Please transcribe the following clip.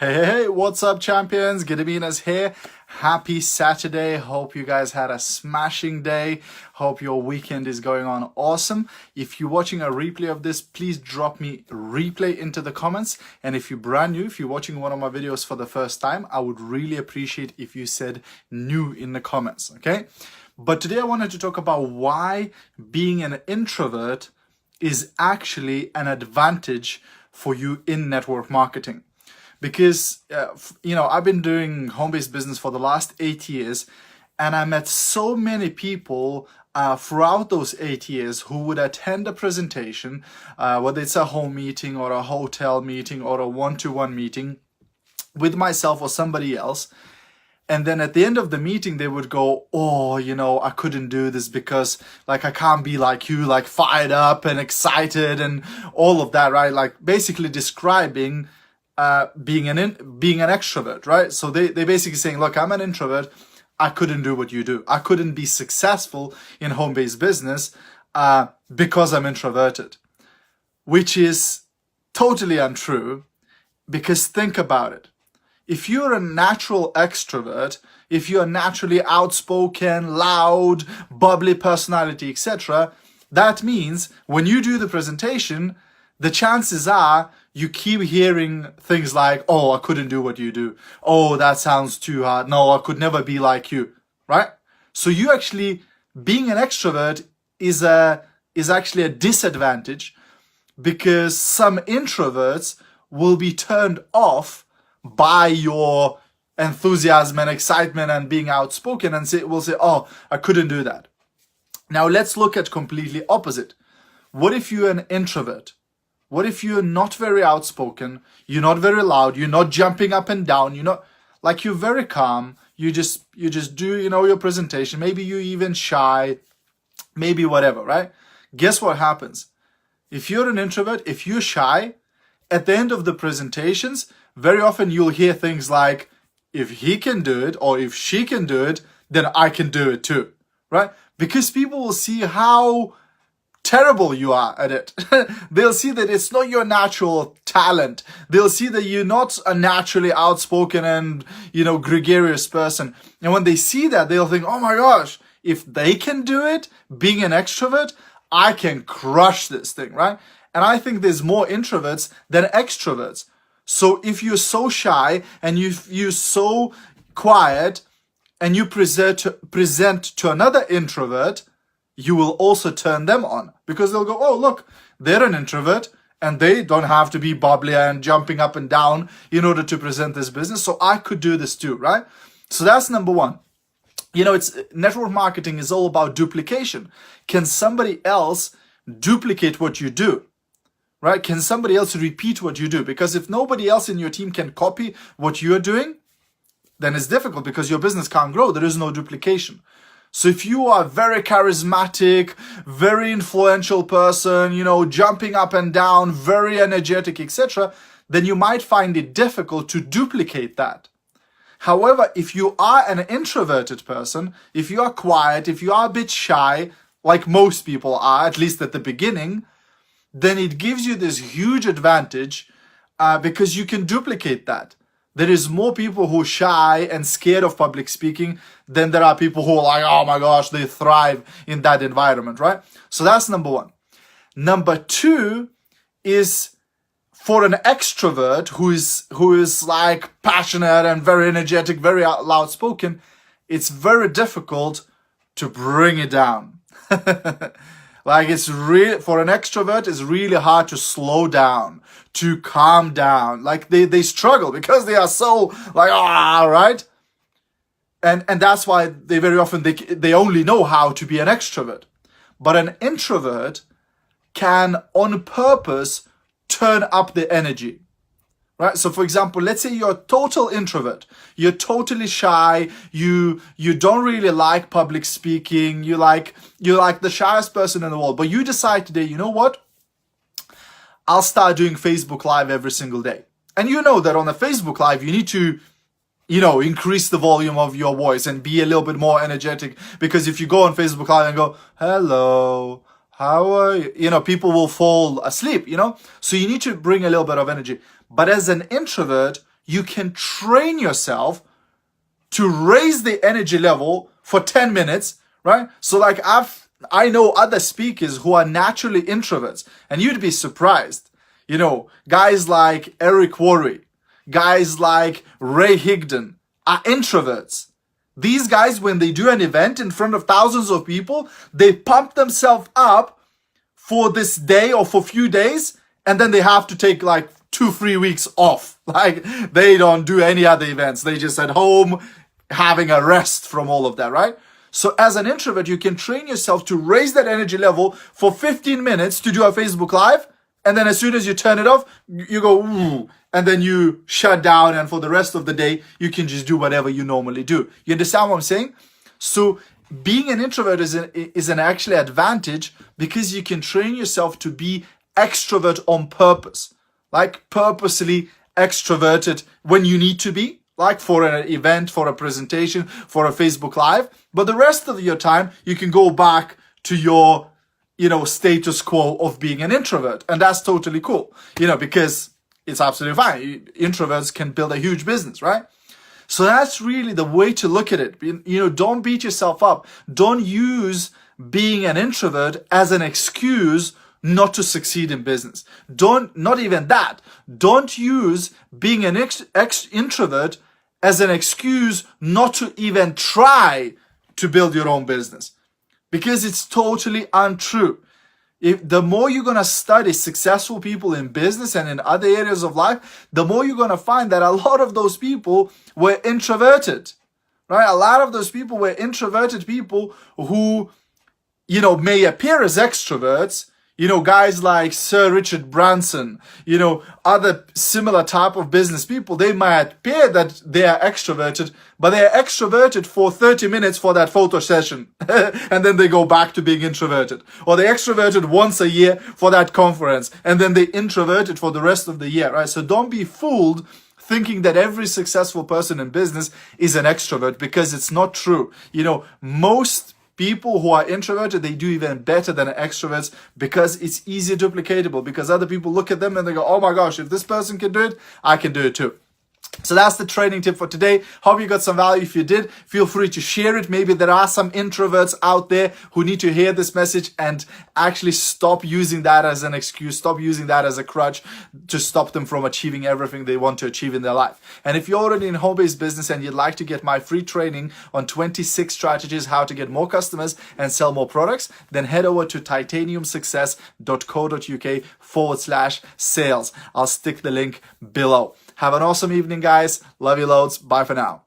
Hey, what's up, champions? Gediminas here. Happy Saturday. Hope you guys had a smashing day. Hope your weekend is going on awesome. If you're watching a replay of this, please drop me replay into the comments. And if you're brand new, if you're watching one of my videos for the first time, I would really appreciate if you said new in the comments, okay? But today I wanted to talk about why being an introvert is actually an advantage for you in network marketing. Because, I've been doing home-based business for the last 8 years, and I met so many people throughout those 8 years who would attend a presentation, whether it's a home meeting or a hotel meeting or a one-to-one meeting with myself or somebody else. And then at the end of the meeting, they would go, I couldn't do this because I can't be like you, fired up and excited and all of that, right? Basically describing being an extrovert, right? So they basically saying, look, I'm an introvert. I couldn't do what you do. I couldn't be successful in home-based business because I'm introverted, which is totally untrue. Because think about it. If you're a natural extrovert, if you're naturally outspoken, loud, bubbly personality, etc., that means when you do the presentation, the chances are you keep hearing things like, oh, I couldn't do what you do. Oh, that sounds too hard. No, I could never be like you, right? So you actually, being an extrovert is actually a disadvantage because some introverts will be turned off by your enthusiasm and excitement and being outspoken and will say, oh, I couldn't do that. Now let's look at completely opposite. What if you're an introvert? What if you're not very outspoken, you're not very loud, you're not jumping up and down, you're very calm, you just do, your presentation, maybe you're even shy, maybe whatever, right? Guess what happens? If you're an introvert, if you're shy, at the end of the presentations, very often you'll hear things like, if he can do it or if she can do it, then I can do it too, right? Because people will see how terrible you are at it. They'll see that it's not your natural talent. They'll see that you're not a naturally outspoken and, gregarious person. And when they see that, they'll think, oh my gosh, if they can do it, being an extrovert, I can crush this thing, right? And I think there's more introverts than extroverts. So if you're so shy and you're so quiet and you present to another introvert, you will also turn them on because they'll go, oh, look, they're an introvert and they don't have to be bubbly and jumping up and down in order to present this business. So I could do this too, right? So that's number one. It's network marketing is all about duplication. Can somebody else duplicate what you do? Right? Can somebody else repeat what you do? Because if nobody else in your team can copy what you're doing, then it's difficult because your business can't grow. There is no duplication. So if you are a very charismatic, very influential person, jumping up and down, very energetic, etc., then you might find it difficult to duplicate that. However, if you are an introverted person, if you are quiet, if you are a bit shy, like most people are, at least at the beginning, then it gives you this huge advantage because you can duplicate that. There is more people who are shy and scared of public speaking than there are people who are like, oh my gosh, they thrive in that environment, right? So that's number one. Number two is for an extrovert who is like passionate and very energetic, very loud spoken, it's very difficult to bring it down. It's really, for an extrovert, it's really hard to slow down, to calm down. They struggle because they are so right? And that's why they very often, they only know how to be an extrovert. But an introvert can on purpose turn up the energy. Right? So for example, let's say you're a total introvert. You're totally shy. You don't really like public speaking. You're like the shyest person in the world. But you decide today, you know what? I'll start doing Facebook Live every single day. And you know that on a Facebook Live, you need to, increase the volume of your voice and be a little bit more energetic. Because if you go on Facebook Live and go, hello, how are you? People will fall asleep, So you need to bring a little bit of energy. But as an introvert, you can train yourself to raise the energy level for 10 minutes, right? So like I know other speakers who are naturally introverts, and you'd be surprised. You know, guys like Eric Worre, guys like Ray Higdon are introverts. These guys, when they do an event in front of thousands of people, they pump themselves up for this day or for a few days, and then they have to take like 2-3 weeks off. Like they don't do any other events. They just at home having a rest from all of that, right? So as an introvert, you can train yourself to raise that energy level for 15 minutes to do a Facebook Live. And then as soon as you turn it off, you go, ooh, and then you shut down. And for the rest of the day, you can just do whatever you normally do. You understand what I'm saying? So being an introvert is an actually advantage because you can train yourself to be extrovert on purpose, like purposely extroverted when you need to be, like for an event, for a presentation, for a Facebook Live. But the rest of your time, you can go back to your status quo of being an introvert. And that's totally cool, because it's absolutely fine. Introverts can build a huge business, right? So that's really the way to look at it. Don't beat yourself up. Don't use being an introvert as an excuse not to succeed in business. Not even that. Don't use being an introvert as an excuse not to even try to build your own business. Because it's totally untrue. The more you're going to study successful people in business and in other areas of life, the more you're going to find that a lot of those people were introverted, right? A lot of those people were introverted people who, may appear as extroverts. Guys like Sir Richard Branson, other similar type of business people, they might appear that they are extroverted, but they are extroverted for 30 minutes for that photo session. And then they go back to being introverted. Or they extroverted once a year for that conference. And then they introverted for the rest of the year, right? So don't be fooled thinking that every successful person in business is an extrovert, because it's not true. Most people who are introverted, they do even better than extroverts because it's easy duplicatable, because other people look at them and they go, oh my gosh, if this person can do it, I can do it too. So that's the training tip for today. Hope you got some value. If you did, feel free to share it. Maybe there are some introverts out there who need to hear this message and actually stop using that as an excuse, stop using that as a crutch to stop them from achieving everything they want to achieve in their life. And if you're already in home-based business and you'd like to get my free training on 26 strategies how to get more customers and sell more products, then head over to titaniumsuccess.co.uk/sales. I'll stick the link below. Have an awesome evening, guys. Love you loads. Bye for now.